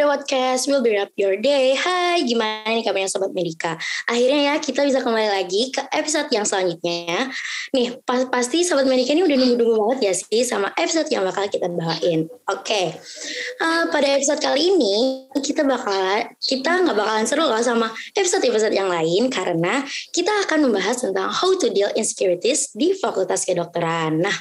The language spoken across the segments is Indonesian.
podcast Will Be Up Your Day. Hai, gimana nih kabarnya Sobat Medika? Akhirnya ya kita bisa kembali lagi ke episode yang selanjutnya. Nih, pasti Sobat Medika ini udah nunggu-nunggu banget ya sih sama episode yang bakal kita bawain. Oke. Pada episode kali ini kita nggak bakalan seru loh sama episode-episode yang lain karena kita akan membahas tentang how to deal insecurities di Fakultas Kedokteran. Nah,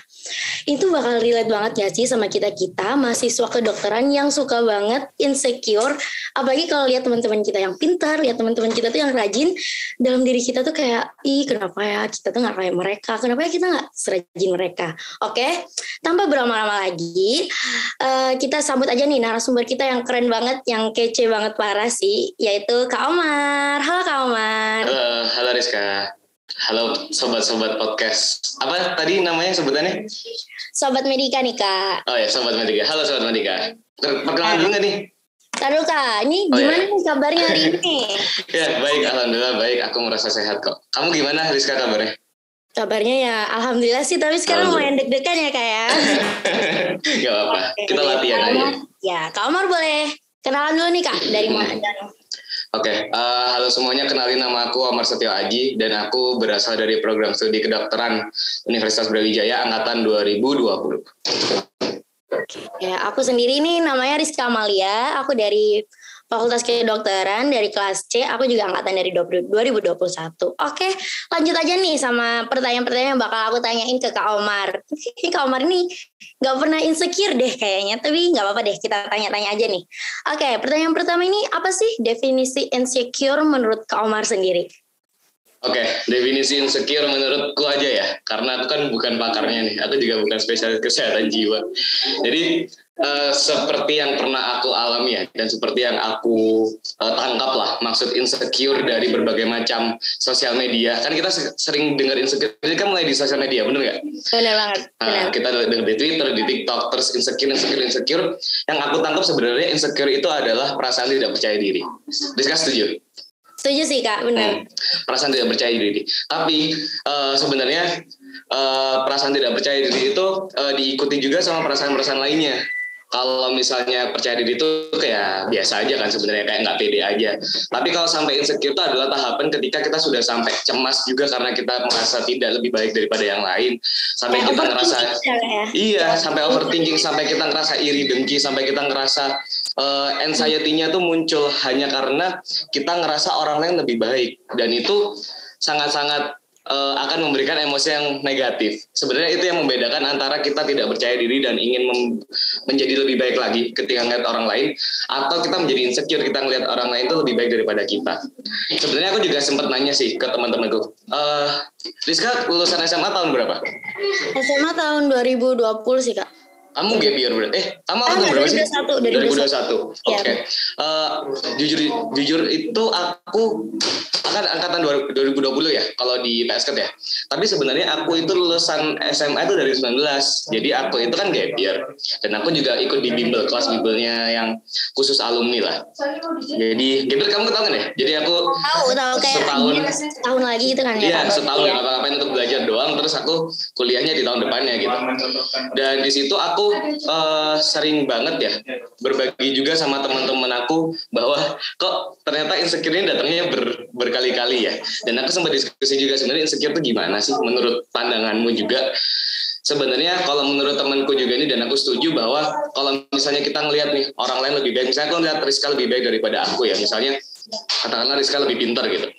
itu bakal relate banget gak sih sama kita-kita mahasiswa kedokteran yang suka banget insecure, apalagi kalau lihat teman-teman kita yang pintar, lihat teman-teman kita tuh yang rajin, dalam diri kita tuh kayak, kenapa ya kita tuh gak kayak mereka, kenapa ya kita gak serajin mereka. Oke, tanpa berlama-lama lagi, kita sambut aja nih narasumber kita yang keren banget, yang kece banget parah sih, yaitu Kak Omar. Halo Kak Omar. Halo Rizka. Halo sobat-sobat podcast. Apa tadi namanya sebutannya? Sobat Medika nih Kak. Oh ya, Sobat Medika. Halo Sobat Medika. Perkenalan dulu nggak nih? Taruh Kak, ini gimana nih kabarnya hari ini? Ya baik, alhamdulillah baik. Aku merasa sehat kok. Kamu gimana Rizka kabarnya? Kabarnya ya alhamdulillah sih, tapi sekarang lumayan deg-degan ya Kak ya. Gak apa-apa, kita latihan aja. Ya, Kak Omar boleh kenalan dulu nih Kak, dari mana? Oke, halo semuanya, kenalin nama aku Omar Setio Aji dan aku berasal dari program studi kedokteran Universitas Brawijaya angkatan 2020. Ya, aku sendiri nih namanya Rizka Amalia, aku dari Fakultas Kedokteran dari kelas C, aku juga angkatan dari 2021. Oke, lanjut aja nih sama pertanyaan-pertanyaan yang bakal aku tanyain ke Kak Omar. Kak Omar ini gak pernah insecure deh kayaknya, tapi gak apa-apa deh, kita tanya-tanya aja nih. Oke, pertanyaan pertama ini, apa sih definisi insecure menurut Kak Omar sendiri? Oke, definisi insecure menurutku aja ya, karena aku kan bukan pakarnya nih, aku juga bukan spesialis kesehatan jiwa. Jadi seperti yang pernah aku alami ya, dan seperti yang aku tangkap lah, maksud insecure dari berbagai macam sosial media. Kan kita sering dengar insecure, ini kan mulai di sosial media, bener nggak? Bener banget. Kita dengar di Twitter, di TikTok, terus insecure. Yang aku tangkap sebenarnya insecure itu adalah perasaan tidak percaya diri. Rizka setuju? Setuju sih Kak, benar. Perasaan tidak percaya diri. Tapi sebenarnya perasaan tidak percaya diri itu diikuti juga sama perasaan-perasaan lainnya. Kalau misalnya percaya diri itu kayak biasa aja kan sebenarnya, kayak nggak pede aja. Tapi kalau sampai insecure itu adalah tahapan ketika kita sudah sampai cemas juga karena kita merasa tidak lebih baik daripada yang lain. Sampai kita ngerasa, sampai overthinking, sampai kita ngerasa iri dengki, sampai kita ngerasa anxiety-nya tuh muncul hanya karena kita ngerasa orang lain lebih baik. Dan itu sangat-sangat akan memberikan emosi yang negatif. Sebenarnya itu yang membedakan antara kita tidak percaya diri dan ingin menjadi lebih baik lagi ketika ngeliat orang lain, atau kita menjadi insecure, kita ngeliat orang lain itu lebih baik daripada kita. Sebenarnya aku juga sempat nanya sih ke teman-temanku, Rizka lulusan SMA tahun berapa? SMA tahun 2020 sih Kak. Kamu gap year berarti? Kamu tahun berapa sih? 2021. Oke. Jujur itu aku akan angkatan 2020 ya kalau di PSK ya. Tapi sebenarnya aku itu lulusan SMA itu dari 19. Jadi aku itu kan gap year. Dan aku juga ikut di bimbel, kelas bimbelnya yang khusus alumni lah. Jadi gap year kamu tahu kan ya? Jadi aku tahu kayak setahun lagi itu kan ya. Iya, setahun ya, ngapain untuk belajar doang, terus aku kuliahnya di tahun depannya gitu. Dan di situ aku sering banget ya berbagi juga sama teman-teman aku bahwa kok ternyata insecure ini datangnya berkali-kali ya. Dan aku sempat diskusi juga sebenarnya insecure itu gimana sih menurut pandanganmu juga. Sebenarnya kalau menurut temanku juga ini, dan aku setuju bahwa kalau misalnya kita ngelihat nih orang lain lebih baik, misalnya aku ngelihat Rizka lebih baik daripada aku ya, misalnya katakanlah Rizka lebih pintar gitu.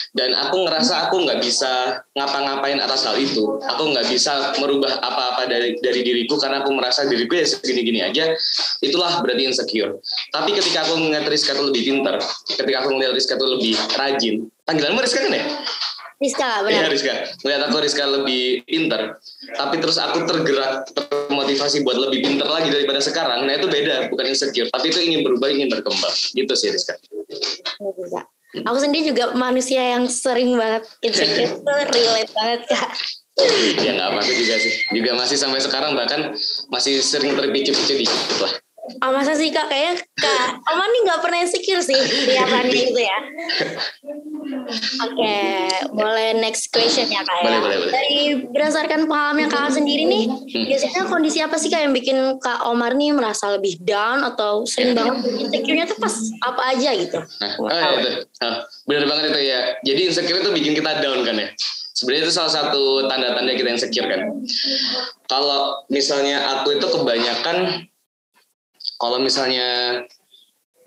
Dan aku ngerasa aku nggak bisa ngapa-ngapain atas hal itu. Aku nggak bisa merubah apa-apa dari diriku karena aku merasa diriku ya segini-gini aja. Itulah berarti insecure. Tapi ketika aku ngeliat Rizka itu lebih pintar, ketika aku ngeliat Rizka itu lebih rajin, panggilanmu Rizka kan ya? Rizka, benar. Iya Rizka. Ngeliat aku Rizka lebih pintar, tapi terus aku termotivasi buat lebih pintar lagi daripada sekarang. Nah itu beda, bukan insecure. Tapi itu ingin berubah, ingin berkembang. Gitu sih Rizka. Bisa. Aku sendiri juga manusia yang sering banget insecure, relate banget Kak. Ya nggak apa-apa juga sih. Juga masih sampai sekarang bahkan masih sering terpicu-picu dikit lah. Masa sih Kak, kayaknya Kak Omar nih nggak pernah insecure sih kelihatannya gitu ya. Oke, boleh next question ya Kak ya. Boleh. Dari berdasarkan pengalaman Kakak sendiri nih, biasanya kondisi apa sih Kak yang bikin Kak Omar nih merasa lebih down atau sering banget insecure-nya tuh pas apa aja gitu? Bener banget itu ya. Jadi insecure itu bikin kita down kan ya. Sebenarnya itu salah satu tanda-tanda kita insecure kan. Kalau misalnya aku itu kebanyakan, kalau misalnya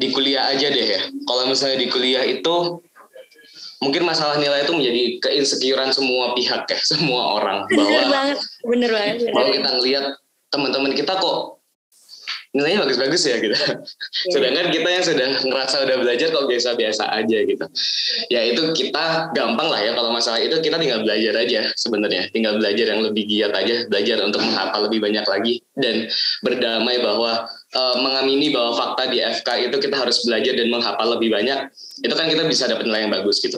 di kuliah aja deh ya. Kalau misalnya di kuliah itu mungkin masalah nilai itu menjadi keinsecurean semua pihak ya, semua orang, bahwa bener banget. bahwa kita ngelihat teman-teman kita kok nilainya bagus-bagus ya gitu. Sedangkan kita yang sudah ngerasa udah belajar kok biasa-biasa aja gitu. Ya itu kita gampang lah ya, kalau masalah itu kita tinggal belajar aja sebenarnya. Tinggal belajar yang lebih giat aja, belajar untuk menghafal lebih banyak lagi dan berdamai bahwa mengamini bahwa fakta di FK itu kita harus belajar dan menghafal lebih banyak. Itu kan kita bisa dapat nilai yang bagus gitu.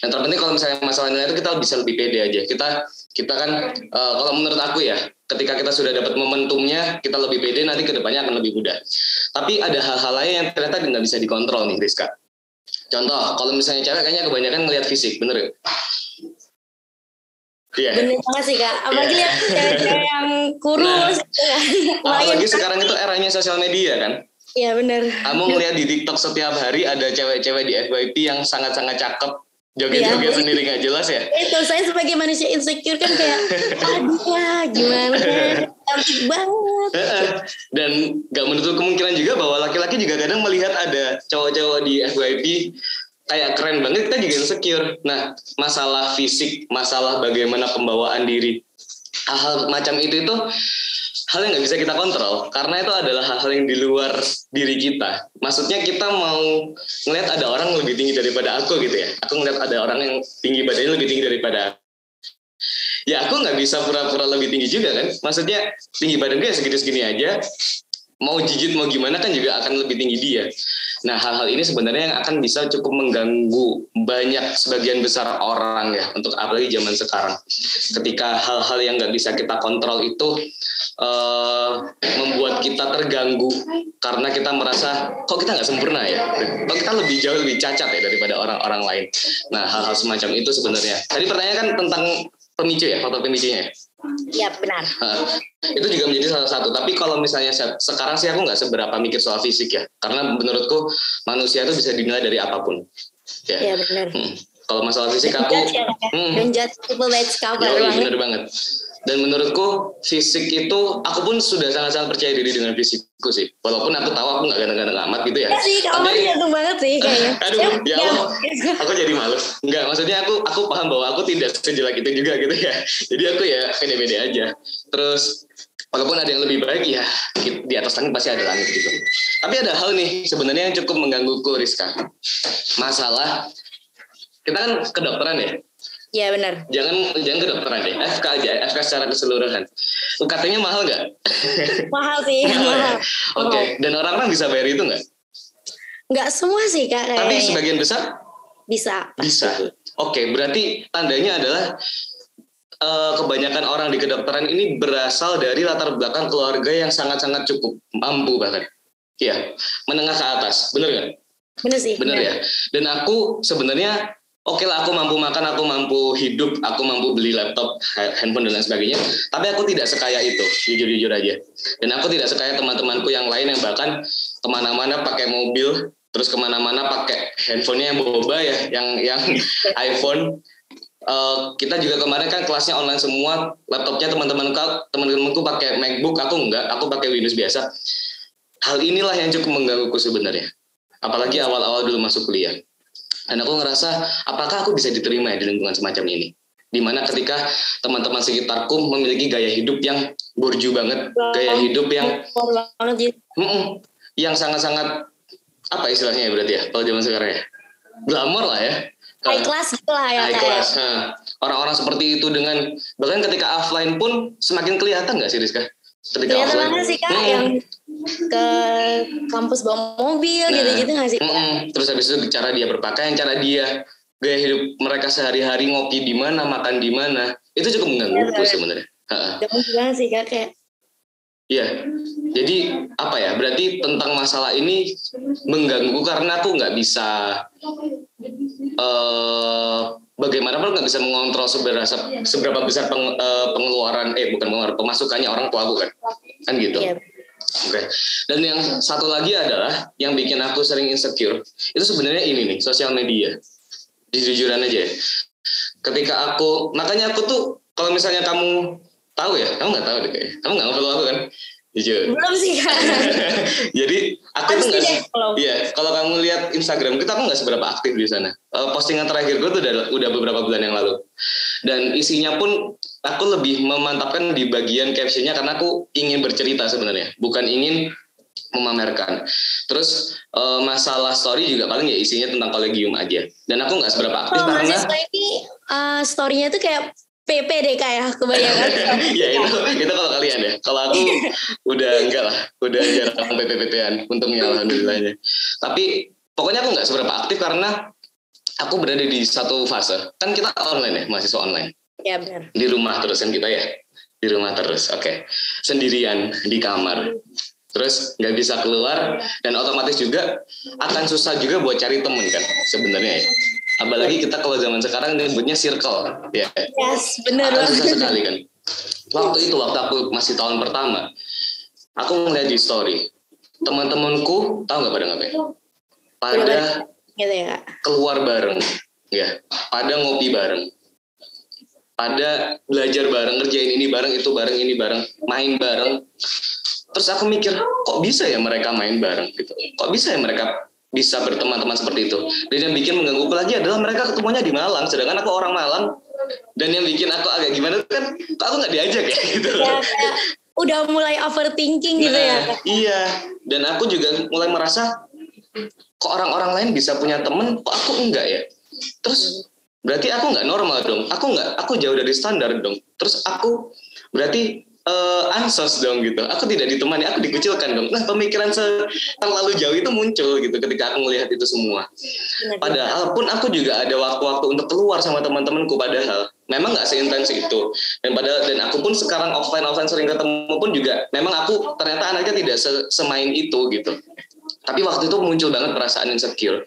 Yang terpenting kalau misalnya masalah nilai itu kita bisa lebih pede aja. Kita kan kalau menurut aku ya, ketika kita sudah dapat momentumnya, kita lebih pede, nanti kedepannya akan lebih mudah. Tapi ada hal-hal lain yang ternyata nggak bisa dikontrol nih, Rizka. Contoh, kalau misalnya cewek kayaknya kebanyakan ngelihat fisik, bener ya? Iya. Bener banget sih Kak. Apalagi lihat cewek-cewek yang kurus. Apalagi sekarang itu eranya sosial media kan. Iya bener. Kamu ngeliat di TikTok setiap hari ada cewek-cewek di FYP yang sangat-sangat cakep. Joget-joget sendiri gak jelas ya. Itu saya sebagai manusia insecure kan kayak aduh ya gimana, cantik banget. Dan gak menutup kemungkinan juga bahwa laki-laki juga kadang melihat ada cowok-cowok di FYP kayak keren banget, kita juga insecure. Nah, masalah fisik, masalah bagaimana pembawaan diri, hal-hal macam itu hal yang nggak bisa kita kontrol, karena itu adalah hal-hal yang di luar diri kita. Maksudnya kita mau ngeliat ada orang lebih tinggi daripada aku gitu ya. Aku ngeliat ada orang yang tinggi badannya lebih tinggi daripada aku. Ya aku nggak bisa pura-pura lebih tinggi juga kan. Maksudnya tinggi badan dia segini-segini aja. Mau jijit mau gimana kan juga akan lebih tinggi dia. Nah hal-hal ini sebenarnya yang akan bisa cukup mengganggu banyak sebagian besar orang ya, untuk apalagi zaman sekarang. Ketika hal-hal yang nggak bisa kita kontrol itu membuat kita terganggu karena kita merasa kok kita nggak sempurna ya, kok kita jauh lebih cacat ya daripada orang-orang lain. Nah hal-hal semacam itu sebenarnya. Tadi pertanyaan kan tentang pemicu ya, faktor pemicunya ya. Iya benar. Itu juga menjadi salah satu. Tapi kalau misalnya sekarang sih aku nggak seberapa mikir soal fisik ya, karena menurutku manusia itu bisa dinilai dari apapun. Iya benar. Kalau masalah fisik aku don't judge people by its cover. Benar banget. Dan menurutku fisik itu, aku pun sudah sangat-sangat percaya diri dengan fisikku sih. Walaupun aku tahu aku nggak ganteng-ganteng amat gitu ya. Ya sih, kamu ganteng banget sih kayaknya. Aduh, ya Allah, aku jadi malu. Enggak, maksudnya aku paham bahwa aku tidak sejelek itu juga gitu ya. Jadi aku ya pede-pede aja. Terus walaupun ada yang lebih baik ya, di atas langit pasti ada langit gitu. Tapi ada hal nih sebenarnya yang cukup menggangguku, Rizka. Masalah kita kan kedokteran ya. Iya benar. Jangan kedokteran deh, FK aja, FK secara keseluruhan. UKT-nya mahal nggak? Mahal sih, mahal. Oke. Dan orang-orang bisa bayar itu nggak? Nggak semua sih Kak. Tapi sebagian besar? Bisa. Oke, berarti tandanya adalah kebanyakan orang di kedokteran ini berasal dari latar belakang keluarga yang sangat-sangat cukup, mampu bahkan. Iya, menengah ke atas, bener nggak? Bener sih. Bener ya. Dan aku sebenarnya oke lah, aku mampu makan, aku mampu hidup, aku mampu beli laptop, handphone dan lain sebagainya. Tapi aku tidak sekaya itu, jujur-jujur aja. Dan aku tidak sekaya teman-temanku yang lain yang bahkan kemana-mana pakai mobil, terus kemana-mana pakai handphonenya yang boba ya, yang iPhone. Kita juga kemarin kan kelasnya online semua, laptopnya teman-temanku pakai MacBook, aku enggak, aku pakai Windows biasa. Hal inilah yang cukup menggangguku sebenarnya. Apalagi awal-awal dulu masuk kuliah. Dan aku ngerasa, apakah aku bisa diterima ya di lingkungan semacam ini? Dimana ketika teman-teman sekitarku memiliki gaya hidup yang borju banget, gaya hidup yang sangat-sangat, apa istilahnya ya berarti ya, kalau zaman sekarang ya, glamor lah ya. High class gitu lah ya. High class. Orang-orang seperti itu dengan, bahkan ketika offline pun semakin kelihatan nggak sih Rizka? Kelihatan banget sih Kak, yang ke kampus bawa mobil gitu-gitu nggak sih? Terus habis itu cara dia berpakaian, cara dia gaya hidup mereka sehari-hari, ngopi di mana, makan di mana, itu cukup mengganggu sebenarnya. Gak mungkin banget sih Kak, kayak Iya, jadi apa ya? Berarti tentang masalah ini mengganggu karena aku nggak bisa, bagaimanapun nggak bisa mengontrol seberapa besar pengeluaran, bukan pengeluaran, pemasukannya orang tua aku kan gitu. Iya. Oke. Dan yang satu lagi adalah yang bikin aku sering insecure itu sebenarnya ini nih, sosial media. Jujur-jujuran aja ya. Makanya aku tuh kalau misalnya kamu tahu ya, kamu nggak tahu deh kayaknya. Kamu nggak follow aku kan? Jujur. Belum sih kan. Jadi aku tuh nggak, iya. Kalau kamu lihat Instagram kita, aku nggak seberapa aktif di sana. Postingan terakhir gue tuh udah beberapa bulan yang lalu. Dan isinya pun aku lebih memantapkan di bagian captionnya karena aku ingin bercerita sebenarnya, bukan ingin memamerkan. Terus masalah story juga paling ya isinya tentang kolegium aja. Dan aku nggak seberapa aktif karena mahasiswa ini story-nya tuh kayak PPDK ya kebanyakan. Ya itu kalau kalian ya. Kalau aku udah enggak lah, udah jarang PPPT-an untungnya alhamdulillahnya. Tapi pokoknya aku nggak seberapa aktif karena aku berada di satu fase. Kan kita online ya, mahasiswa online. Ya benar. Di rumah terus kan kita ya. Di rumah terus, oke. Sendirian di kamar. Terus nggak bisa keluar dan otomatis juga akan susah juga buat cari temen kan sebenarnya ya. Apalagi kita kalau zaman sekarang nyebutnya circle ya. Yes, benar. Akan susah sekali kan. Waktu aku masih tahun pertama, aku ngeliat di story teman-temanku tahu nggak pada ngapain? Pada gitu ya. Keluar bareng, ya. Pada ngopi bareng. Pada belajar bareng, ngerjain ini bareng, itu bareng, ini bareng, main bareng. Terus aku mikir, kok bisa ya mereka main bareng gitu? Kok bisa ya mereka bisa berteman-teman seperti itu? Dan yang bikin mengganggu lagi adalah mereka ketemunya di Malang, sedangkan aku orang Malang. Dan yang bikin aku agak gimana kan, kok aku nggak diajak ya gitu. Ya, kayak udah mulai overthinking gitu ya. Iya, dan aku juga mulai merasa, kok orang-orang lain bisa punya temen, kok aku enggak ya? Terus berarti aku nggak normal dong, aku jauh dari standar dong. Terus aku berarti ansos dong gitu. Aku tidak ditemani, aku dikucilkan dong. Nah, pemikiran terlalu jauh itu muncul gitu ketika aku melihat itu semua. Padahal pun aku juga ada waktu-waktu untuk keluar sama teman-temanku, padahal memang nggak seintens itu. Dan aku pun sekarang offline sering ketemu pun juga memang aku ternyata anaknya tidak semain itu gitu. Tapi waktu itu muncul banget perasaan insecure.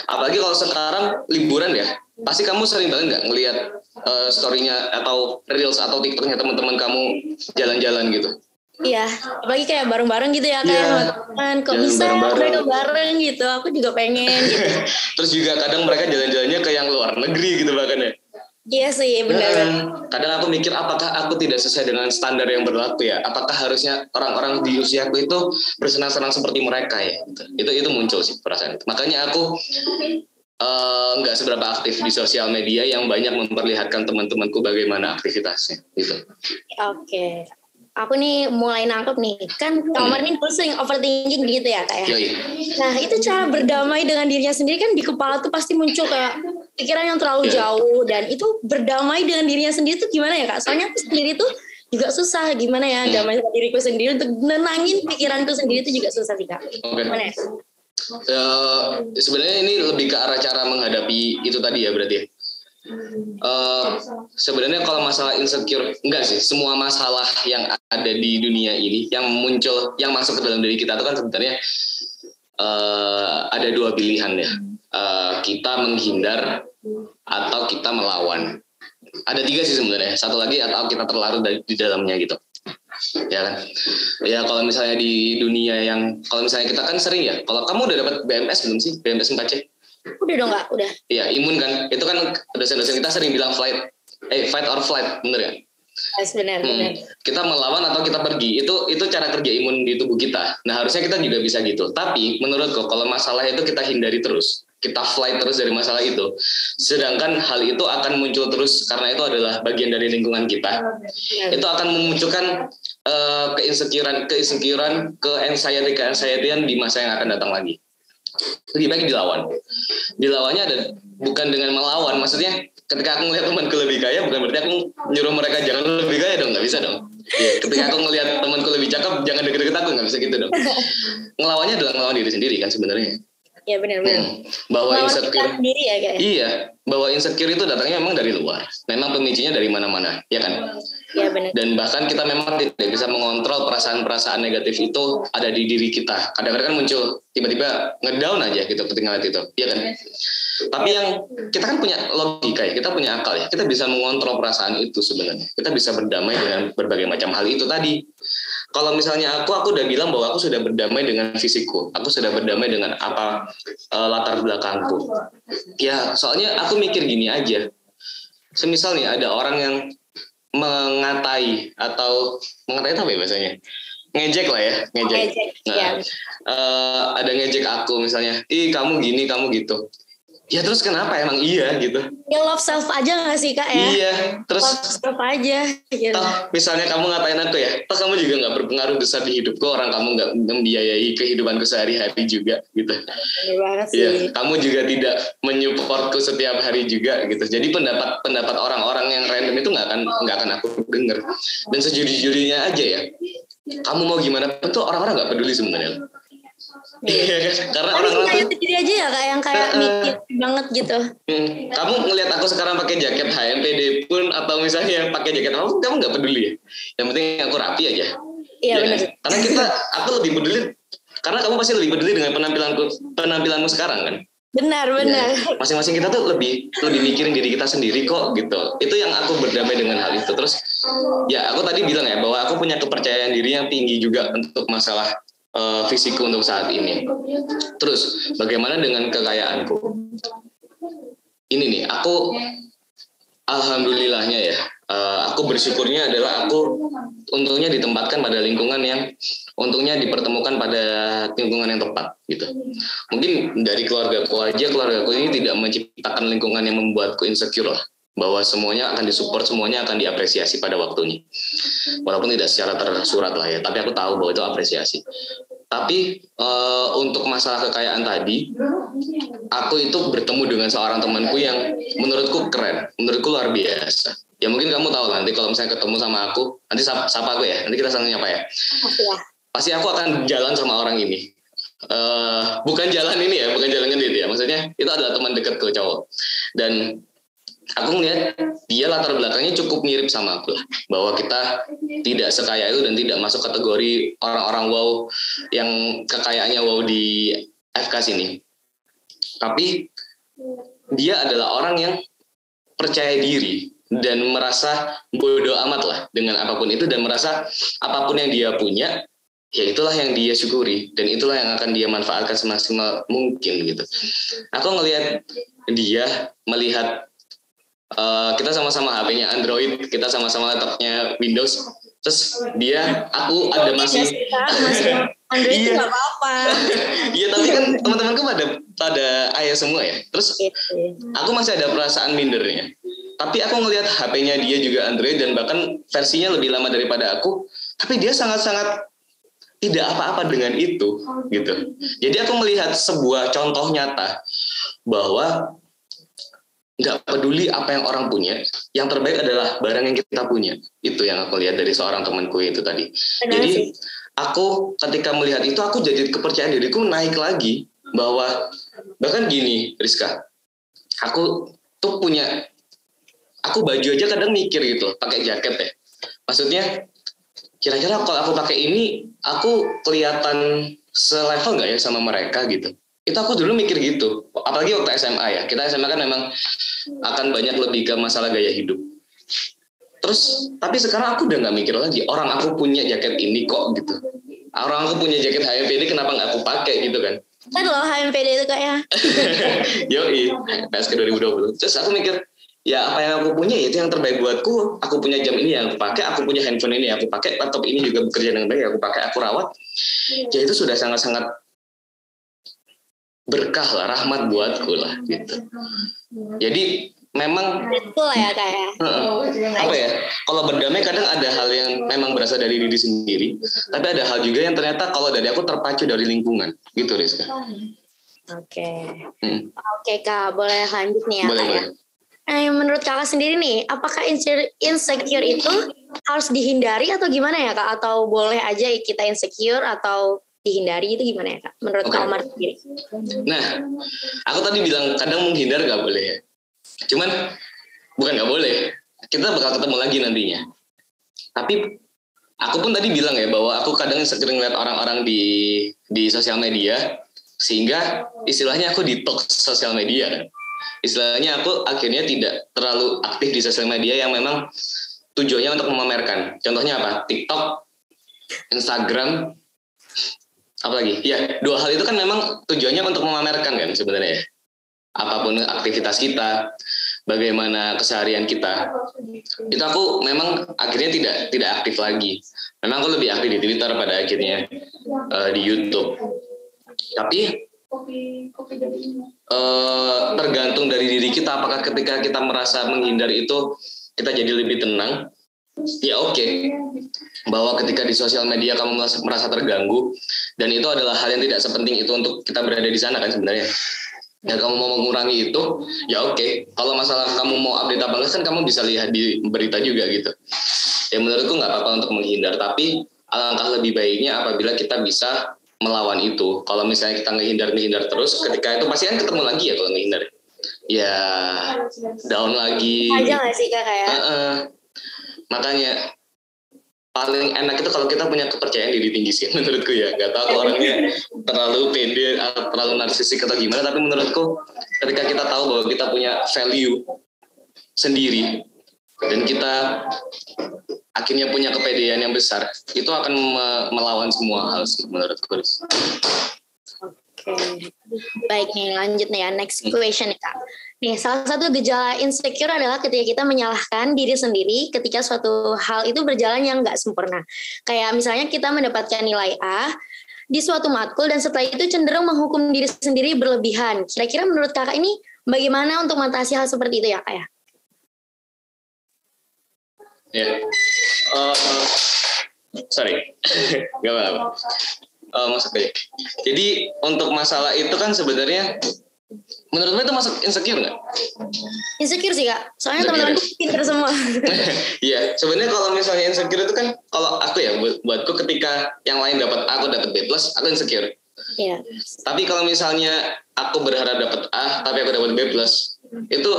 Apalagi kalau sekarang liburan ya, pasti kamu sering banget nggak ngelihat story-nya atau reels atau TikTok-nya teman-teman kamu jalan-jalan gitu. Iya, apalagi kayak bareng-bareng gitu ya, kayak teman-teman. Kok bisa mereka bareng gitu, aku juga pengen gitu. Terus juga kadang mereka jalan-jalannya ke yang luar negeri gitu bahkan ya. Iya sih, benar. Kadang aku mikir apakah aku tidak sesuai dengan standar yang berlaku ya? Apakah harusnya orang-orang di usiaku itu bersenang-senang seperti mereka ya? Itu muncul sih perasaan itu. Makanya aku nggak seberapa aktif di sosial media yang banyak memperlihatkan teman-temanku bagaimana aktivitasnya gitu. Oke. Aku nih mulai nangkep nih, kan kamar ini dulu sering overthinking gitu ya Kak ya. Nah itu cara berdamai dengan dirinya sendiri kan di kepala tuh pasti muncul kayak pikiran yang terlalu jauh, dan itu berdamai dengan dirinya sendiri tuh gimana ya Kak? Soalnya aku sendiri tuh juga susah, gimana ya damai sama diriku sendiri untuk nenangin pikiranku sendiri itu juga susah sih Kak. Gimana ya? Sebenarnya ini lebih ke arah cara menghadapi itu tadi ya berarti ya. Sebenarnya kalau masalah insecure enggak sih, semua masalah yang ada di dunia ini yang muncul, yang masuk ke dalam diri kita itu kan sebenarnya ada dua pilihan ya, kita menghindar atau kita melawan. Ada tiga sih sebenarnya, satu lagi atau kita terlarut di dalamnya gitu ya kan. Ya kalau misalnya di dunia yang, kalau misalnya kita kan sering ya, kalau kamu udah dapat BMS belum sih, BMS 4C? Udah dong Kak, udah. Iya, imun kan. Itu kan dosen-dosen kita sering bilang fight or flight, bener ya? Yes, benar. Kita melawan atau kita pergi. Itu cara kerja imun di tubuh kita. Nah, harusnya kita juga bisa gitu. Tapi menurutku kalau masalah itu kita hindari terus. Kita flight terus dari masalah itu. Sedangkan hal itu akan muncul terus karena itu adalah bagian dari lingkungan kita. Itu akan memunculkan keinsecurean, ke-anxiety-an di masa yang akan datang lagi. Lebih baik dilawan. Dilawannya ada bukan dengan melawan, maksudnya ketika aku ngelihat temanku lebih kaya bukan berarti aku nyuruh mereka jangan lebih kaya dong, nggak bisa dong. Ya, ketika aku ngelihat temanku lebih cakep jangan deket-deket aku, nggak bisa gitu dong. Ngelawannya adalah ngelawan diri sendiri kan sebenarnya. Iya benar. Bahwa insecure sendiri ya kayak. Iya, bahwa insecure itu datangnya memang dari luar. Memang pemicunya dari mana-mana, ya kan? Ya, benar. Dan bahkan kita memang tidak bisa mengontrol perasaan-perasaan negatif itu ada di diri kita. Kadang-kadang kan muncul tiba-tiba ngedown aja gitu ketika ngeliat itu, iya kan? Tapi yang kita kan punya logika ya, kita punya akal ya, kita bisa mengontrol perasaan itu sebenarnya. Kita bisa berdamai dengan berbagai macam hal itu tadi. Kalau misalnya aku udah bilang bahwa aku sudah berdamai dengan fisikku, aku sudah berdamai dengan apa latar belakangku. Ya, soalnya aku mikir gini aja. Semisal nih ada orang yang mengatai atau mengatai apa ya bahasanya? Ngejek lah ya, ngejek. Nah, ada ngejek aku misalnya, ih kamu gini, kamu gitu. Ya terus kenapa emang iya gitu? Ya love self aja gak sih Kak ya? Iya, terus love self aja. Gitu. Misalnya kamu ngatain aku ya, kamu juga nggak berpengaruh besar di hidupku, orang kamu nggak membiayai kehidupanku sehari-hari juga gitu. Bener banget sih. Ya, kamu juga tidak menyupportku setiap hari juga gitu. Jadi pendapat orang-orang yang random itu nggak akan aku dengar. Dan sejujurnya aja ya, kamu mau gimana pun tuh orang-orang nggak peduli sebenarnya. Iya, karena orang-orang tuh jadi aja ya Kak yang kayak mikir banget gitu. Kamu ngelihat aku sekarang pakai jaket HMPD pun atau misalnya pakai jaket apa pun kamu nggak peduli ya. Yang penting aku rapi aja. Iya ya, benar. Karena aku lebih peduli karena kamu pasti lebih peduli dengan penampilanmu sekarang kan. Benar. Ya, masing-masing kita tuh lebih mikirin diri kita sendiri kok gitu. Itu yang aku berdamai dengan hal itu. Terus ya aku tadi bilang ya bahwa aku punya kepercayaan diri yang tinggi juga untuk masalah fisikku untuk saat ini. Terus bagaimana dengan kekayaanku? Ini nih, aku alhamdulillahnya ya, aku bersyukurnya adalah aku untungnya ditempatkan pada lingkungan yang untungnya dipertemukan pada lingkungan yang tepat gitu. Mungkin dari keluargaku ini tidak menciptakan lingkungan yang membuatku insecure lah, bahwa semuanya akan disupport, semuanya akan diapresiasi pada waktunya. Walaupun tidak secara tersurat lah ya, tapi aku tahu bahwa itu apresiasi. Tapi untuk masalah kekayaan tadi, aku itu bertemu dengan seorang temanku yang menurutku keren, menurutku luar biasa. Ya mungkin kamu tahu nanti kalau misalnya ketemu sama aku, nanti sapa aku ya, nanti kita saling nyapa ya. Pasti aku akan jalan sama orang ini. Bukan jalan ini ya, bukan jalan ngedit ya. Maksudnya itu adalah teman dekatku cowok. Dan aku ngeliat dia latar belakangnya cukup mirip sama aku lah, bahwa kita tidak sekaya itu dan tidak masuk kategori orang-orang wow yang kekayaannya wow di FK sini. Tapi dia adalah orang yang percaya diri dan merasa bodoh amat lah dengan apapun itu, dan merasa apapun yang dia punya ya itulah yang dia syukuri dan itulah yang akan dia manfaatkan semaksimal mungkin gitu. Aku ngelihat dia, melihat kita sama-sama HP-nya Android, kita sama-sama laptopnya Windows. Terus aku ada masih Android itu nggak apa-apa. Iya, tapi kan teman-temanku pada iOS semua ya. Terus aku masih ada perasaan mindernya. Tapi aku ngelihat HP-nya dia juga Android dan bahkan versinya lebih lama daripada aku. Tapi dia sangat-sangat tidak apa-apa dengan itu gitu. Jadi aku melihat sebuah contoh nyata bahwa nggak peduli apa yang orang punya, yang terbaik adalah barang yang kita punya. Itu yang aku lihat dari seorang temanku itu tadi. Jadi aku ketika melihat itu, aku jadi kepercayaan diriku naik lagi, bahwa bahkan gini Rizka, aku tuh punya, aku baju aja kadang mikir gitu, pakai jaket ya. Maksudnya kira-kira kalau aku pakai ini, aku kelihatan selevel nggak ya sama mereka gitu. Itu aku dulu mikir gitu, apalagi waktu SMA ya. Kita SMA kan memang akan banyak lebih ke masalah gaya hidup. Terus, tapi sekarang aku udah nggak mikir lagi, orang aku punya jaket ini kok gitu. Orang aku punya jaket HMPD, kenapa nggak aku pakai gitu kan. Kan loh HMPD itu kayaknya. Yoi, PSK 2020. Terus aku mikir, ya apa yang aku punya ya itu yang terbaik buatku. Aku punya jam ini yang aku pakai, aku punya handphone ini yang aku pakai, laptop ini juga bekerja dengan baik, aku pakai, aku rawat. Ya itu sudah sangat-sangat berkah lah, rahmat buatku lah gitu. Jadi memang betul ya kayak apa ya, kalau berdamai kadang ada hal yang memang berasal dari diri sendiri, tapi ada hal juga yang ternyata kalau dari aku terpacu dari lingkungan gitu Rizka. Oke Kak, boleh lanjut nih ya. Boleh. Menurut Kakak sendiri nih, apakah insecure itu harus dihindari atau gimana ya Kak? Atau boleh aja kita insecure atau dihindari, itu gimana ya Kak? Menurut Kak Omar sendiri. Nah, aku tadi bilang kadang menghindar gak boleh ya. Cuman bukan gak boleh, kita bakal ketemu lagi nantinya. Tapi aku pun tadi bilang ya bahwa aku kadang sering lihat orang-orang di sosial media, sehingga istilahnya aku detox sosial media kan. Istilahnya aku akhirnya tidak terlalu aktif di sosial media yang memang tujuannya untuk memamerkan. Contohnya apa? TikTok, Instagram, apalagi? Ya, dua hal itu kan memang tujuannya untuk memamerkan kan sebenarnya. Apapun aktivitas kita, bagaimana keseharian kita, itu aku memang akhirnya tidak aktif lagi. Memang aku lebih aktif di Twitter pada akhirnya, di YouTube. Tapi tergantung dari diri kita, apakah ketika kita merasa menghindar itu kita jadi lebih tenang. Ya oke. Bahwa ketika di sosial media kamu merasa terganggu, dan itu adalah hal yang tidak sepenting itu untuk kita berada di sana kan sebenarnya. Ya kamu mau mengurangi itu, ya oke. Kalau masalah kamu mau update apa enggak kan kamu bisa lihat di berita juga gitu. Ya menurutku nggak apa-apa untuk menghindar, tapi alangkah lebih baiknya apabila kita bisa melawan itu. Kalau misalnya kita ngehindar terus, ketika itu pasti kan ketemu lagi ya kalau ngehindar. Ya down lagi. Aja nggak sih Kak kayak? Makanya paling enak itu kalau kita punya kepercayaan diri tinggi sih menurutku ya. Gak tahu aku orangnya terlalu pede atau terlalu narsisik atau gimana, tapi menurutku ketika kita tahu bahwa kita punya value sendiri dan kita akhirnya punya kepedean yang besar, itu akan melawan semua hal sih menurutku. Oke. Baik nih, lanjut nih ya, next question nih Kak. Nih, salah satu gejala insecure adalah ketika kita menyalahkan diri sendiri ketika suatu hal itu berjalan yang nggak sempurna. Kayak misalnya kita mendapatkan nilai A di suatu matkul dan setelah itu cenderung menghukum diri sendiri berlebihan. Kira-kira menurut Kakak ini bagaimana untuk mengatasi hal seperti itu ya Kak ya? Ya, sorry, nggak apa-apa. Masuk aja. Jadi untuk masalah itu kan sebenarnya menurutmu itu masuk insecure nggak? Insecure sih Kak, soalnya teman-temanku pinter semua. Iya, sebenarnya kalau misalnya insecure itu kan, kalau aku ya, buatku ketika yang lain dapat A, aku dapat B+, aku insecure. Iya. Tapi kalau misalnya aku berharap dapat A, tapi aku dapat B+, itu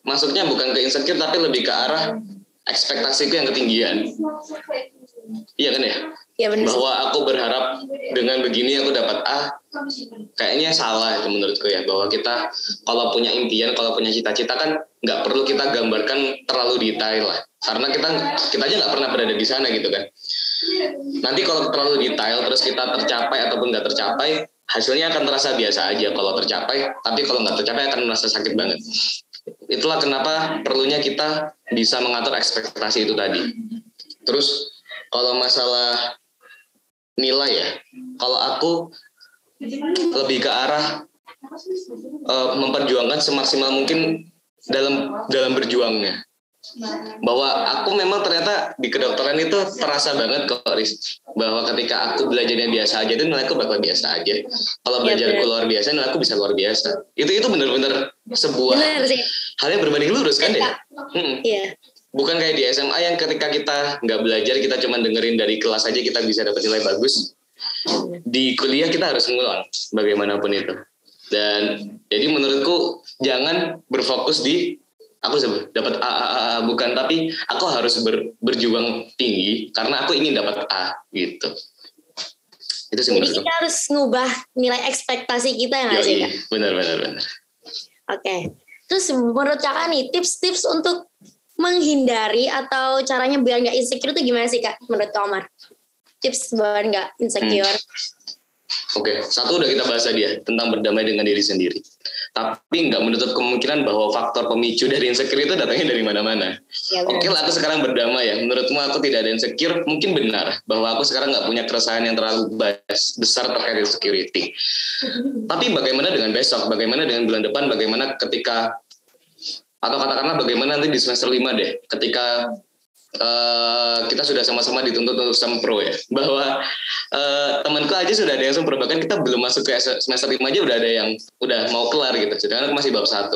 masuknya bukan ke insecure, tapi lebih ke arah ekspektasiku yang ketinggian. Iya kan ya? Iya benar. Bahwa aku berharap dengan begini aku dapat A, kayaknya salah itu menurutku ya. Bahwa kita kalau punya impian, kalau punya cita-cita kan nggak perlu kita gambarkan terlalu detail lah. Karena kita aja nggak pernah berada di sana gitu kan. Nanti kalau terlalu detail terus kita tercapai ataupun nggak tercapai, hasilnya akan terasa biasa aja kalau tercapai. Tapi kalau nggak tercapai akan merasa sakit banget. Itulah kenapa perlunya kita bisa mengatur ekspektasi itu tadi. Terus kalau masalah nilai ya, kalau aku lebih ke arah memperjuangkan semaksimal mungkin dalam berjuangnya. Bahwa aku memang ternyata di kedokteran itu terasa banget kok, Riz, bahwa ketika aku belajarnya biasa aja itu nilaiku bakal biasa aja. Kalau belajarku luar biasa, nilaiku bisa luar biasa. Itu benar-benar sebuah hal yang berbanding lurus kan ya? Iya. Bukan kayak di SMA yang ketika kita nggak belajar, kita cuma dengerin dari kelas aja kita bisa dapat nilai bagus. Di kuliah kita harus ngulang bagaimanapun itu. Dan jadi menurutku jangan berfokus di aku dapat A, bukan, tapi aku harus berjuang tinggi karena aku ingin dapat A gitu. Itu sih menurutku. Jadi kita harus ngubah nilai ekspektasi kita ya nggak sih Kak? Benar. Oke. Terus menurut Kakak nih tips-tips untuk menghindari atau caranya biar nggak insecure itu gimana sih Kak menurut Kak Omar? Tips buat nggak insecure. Oke, satu udah kita bahas tadi ya, tentang berdamai dengan diri sendiri. Tapi nggak menutup kemungkinan bahwa faktor pemicu dari insecure itu datangnya dari mana-mana. Ya, oke lah, aku sekarang berdamai ya. Menurutmu aku tidak ada insecure, mungkin benar bahwa aku sekarang nggak punya keresahan yang terlalu besar terkait insecurity. Tapi bagaimana dengan besok? Bagaimana dengan bulan depan? Bagaimana ketika, atau katakanlah bagaimana nanti di semester 5 deh, ketika kita sudah sama-sama dituntut untuk sempro ya, bahwa temanku aja sudah ada yang sempro, bahkan kita belum masuk ke semester 5 aja udah ada yang udah mau kelar gitu, sedangkan aku masih bab 1.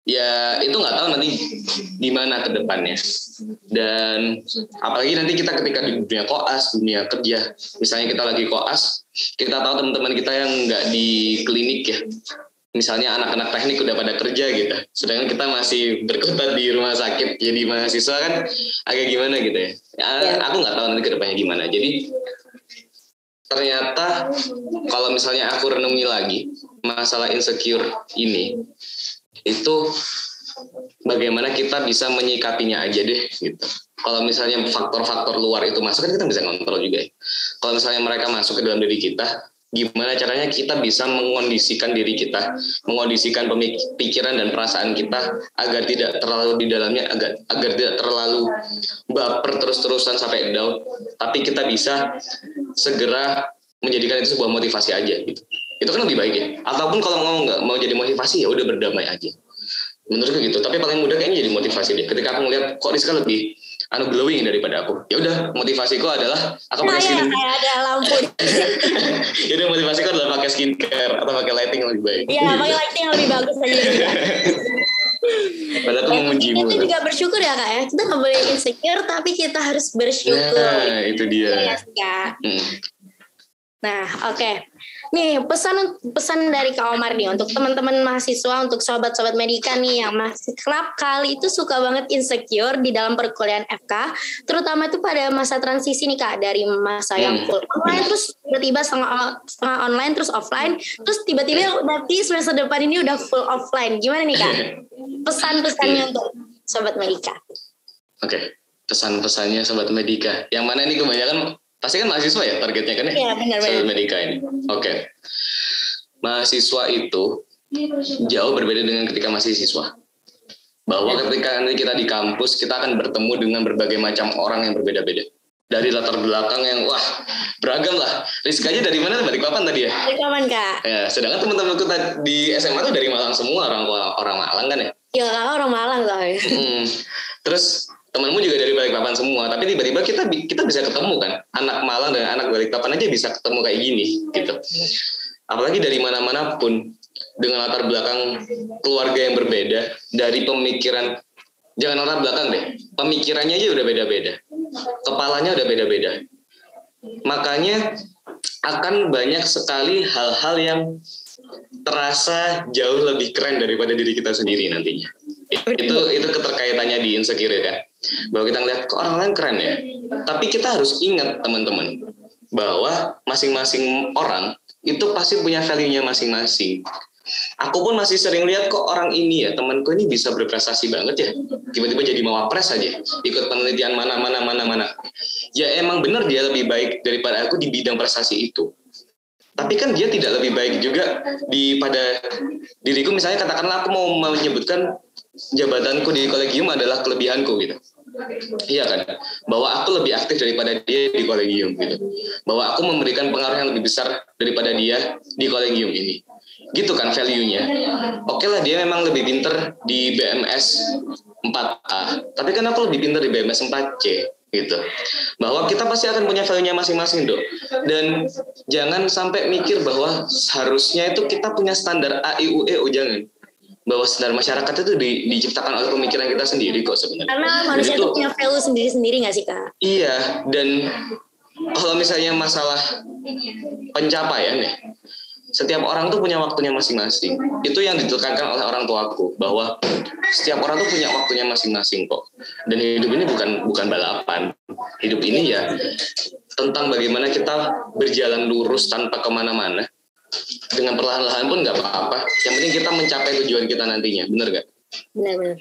Ya itu nggak tahu nanti gimana ke depannya. Dan apalagi nanti kita ketika di dunia koas, dunia kerja, misalnya kita lagi koas, kita tahu teman-teman kita yang nggak di klinik ya, misalnya anak-anak teknik udah pada kerja gitu, sedangkan kita masih berkutat di rumah sakit jadi mahasiswa kan agak gimana gitu ya. Aku nggak tahu nanti kedepannya gimana. Jadi ternyata kalau misalnya aku renungi lagi masalah insecure ini, itu bagaimana kita bisa menyikapinya aja deh gitu. Kalau misalnya faktor-faktor luar itu masuk kan kita bisa kontrol juga ya. Kalau misalnya mereka masuk ke dalam diri kita, gimana caranya kita bisa mengondisikan diri kita, mengondisikan pikiran dan perasaan kita agar tidak terlalu di dalamnya, agar tidak terlalu baper terus-terusan sampai down, tapi kita bisa segera menjadikan itu sebuah motivasi aja gitu. Itu kan lebih baik ya. Ataupun kalau nggak mau jadi motivasi ya udah berdamai aja. Menurutku gitu. Tapi paling mudah kayaknya jadi motivasi deh. Ketika aku ngeliat kok Rizka lebih glowing daripada aku, ya udah motivasiku adalah aku pakai skincare. Kayak ada lampu. Ya udah motivasiku adalah pakai skincare atau pakai lighting yang lebih baik. Iya, pakai lighting yang lebih bagus aja. Padahal aku memujimu. Kita juga bersyukur ya kak ya. Kita nggak boleh insecure, tapi kita harus bersyukur. Nah, itu dia. Ya, Kak. Nah, oke. Nih, pesan dari Kak Omar nih untuk teman-teman mahasiswa, untuk sobat-sobat Medika nih yang masih kerap kali itu suka banget insecure di dalam perkuliahan FK, terutama itu pada masa transisi nih Kak, dari masa yang full online terus tiba-tiba setengah online terus offline, terus tiba-tiba nanti semester depan ini udah full offline. Gimana nih Kak? Pesan-pesannya untuk sobat Medika. Oke. Pesan-pesannya sobat Medika. Yang mana ini kebanyakan pasti kan mahasiswa ya targetnya kan ya? Iya, benar. Sobat Medika ini. Oke. Mahasiswa itu jauh berbeda dengan ketika masih siswa. Bahwa ketika nanti kita di kampus, kita akan bertemu dengan berbagai macam orang yang berbeda-beda. Dari latar belakang yang beragam lah. Rizka aja dari mana? Balikpapan tadi ya? Balikpapan Kak. Ya, sedangkan teman-temanku di SMA tuh dari Malang semua, orang Malang kan ya? Ya Kakak orang Malang soalnya. Terus temanmu juga dari Balikpapan semua, tapi tiba-tiba kita bisa ketemu kan, anak Malang dan anak Balikpapan aja bisa ketemu kayak gini gitu. Apalagi dari mana-mana pun dengan latar belakang keluarga yang berbeda, dari pemikiran, jangan latar belakang deh, pemikirannya aja udah beda-beda, kepalanya udah beda-beda. Makanya akan banyak sekali hal-hal yang terasa jauh lebih keren daripada diri kita sendiri nantinya. Itu keterkaitannya di insecure kan, bahwa kita ngeliat kok orang lain keren ya, tapi kita harus ingat teman-teman bahwa masing-masing orang itu pasti punya value-nya masing-masing. Aku pun masih sering lihat kok orang ini ya, temanku ini bisa berprestasi banget ya, tiba-tiba jadi mawapres aja, ikut penelitian mana. Ya emang benar dia lebih baik daripada aku di bidang prestasi itu. Tapi kan dia tidak lebih baik juga pada diriku. Misalnya katakanlah aku mau menyebutkan jabatanku di kolegium adalah kelebihanku gitu. Iya kan? Bahwa aku lebih aktif daripada dia di kolegium gitu. Bahwa aku memberikan pengaruh yang lebih besar daripada dia di kolegium ini. Gitu kan value-nya. Oke lah dia memang lebih pinter di BMS 4A. Tapi kan aku lebih pinter di BMS 4C. Gitu, bahwa kita pasti akan punya value-nya masing-masing dok, dan jangan sampai mikir bahwa harusnya itu kita punya standar A, I, U, E, O, jangan, bahwa standar masyarakat itu diciptakan oleh pemikiran kita sendiri kok sebenarnya. Karena manusia itu punya value sendiri-sendiri nggak sih Kak? Iya, dan kalau misalnya masalah pencapaian ya, setiap orang tuh punya waktunya masing-masing. Itu yang ditekankan oleh orang tuaku, bahwa setiap orang tuh punya waktunya masing-masing kok. Dan hidup ini bukan balapan. Hidup ini ya tentang bagaimana kita berjalan lurus tanpa kemana-mana. Dengan perlahan-lahan pun nggak apa-apa. Yang penting kita mencapai tujuan kita nantinya. Bener nggak? Benar.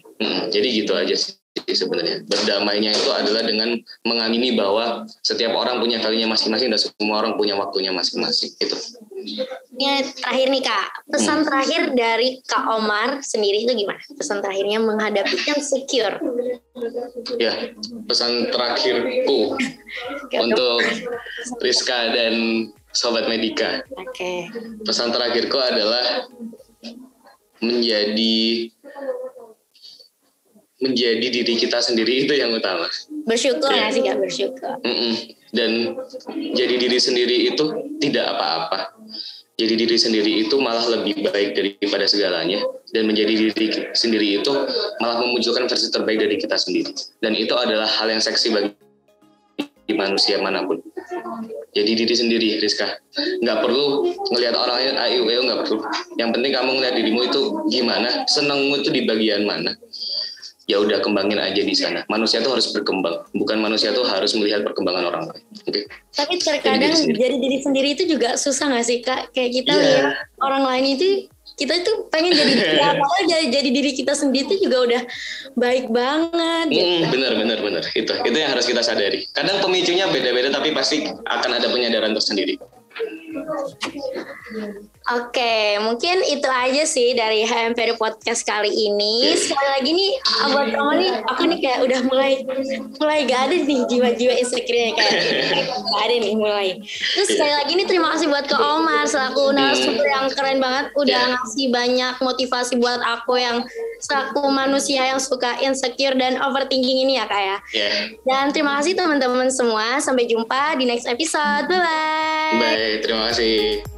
Jadi gitu aja sih sebenarnya. Berdamainya itu adalah dengan mengamini bahwa setiap orang punya value-nya masing-masing dan semua orang punya waktunya masing-masing. Itu. Ini terakhir nih Kak, pesan terakhir dari Kak Omar sendiri itu gimana? Pesan terakhirnya menghadapi insecure. Ya, pesan terakhirku untuk Rizka dan Sobat Medika. Oke. Pesan terakhirku adalah menjadi diri kita sendiri, itu yang utama. Bersyukur nggak sih Kak? Bersyukur. Dan jadi diri sendiri itu tidak apa-apa. Jadi diri sendiri itu malah lebih baik daripada segalanya. Dan menjadi diri sendiri itu malah memunculkan versi terbaik dari kita sendiri. Dan itu adalah hal yang seksi bagi manusia manapun. Jadi diri sendiri, Rizka. Nggak perlu ngelihat orang lain, ayo, nggak perlu. Yang penting kamu ngelihat dirimu itu gimana, senengmu itu di bagian mana. Ya udah, kembangin aja di sana. Manusia tuh harus berkembang, bukan manusia tuh harus melihat perkembangan orang lain. Oke. Tapi terkadang jadi diri sendiri itu juga susah nggak sih Kak? Kayak kita lihat orang lain itu, kita tuh pengen jadi diri awal, jadi diri kita sendiri itu juga udah baik banget. Gitu. Bener. Itu yang harus kita sadari. Kadang pemicunya beda-beda, tapi pasti akan ada penyadaran tersendiri. Oke, mungkin itu aja sih dari HMPD Podcast kali ini. Sekali lagi nih, buat kamu nih, aku nih kayak udah mulai gak ada nih jiwa-jiwa insecure-nya, kayak gak ada nih mulai. Terus sekali lagi nih terima kasih buat Kak Omar selaku narasumber yang keren banget, udah ngasih banyak motivasi buat aku yang selaku manusia yang suka insecure dan overthinking ini ya Kak ya. Dan terima kasih teman-teman semua, sampai jumpa di next episode. Bye-bye. Bye, terima kasih.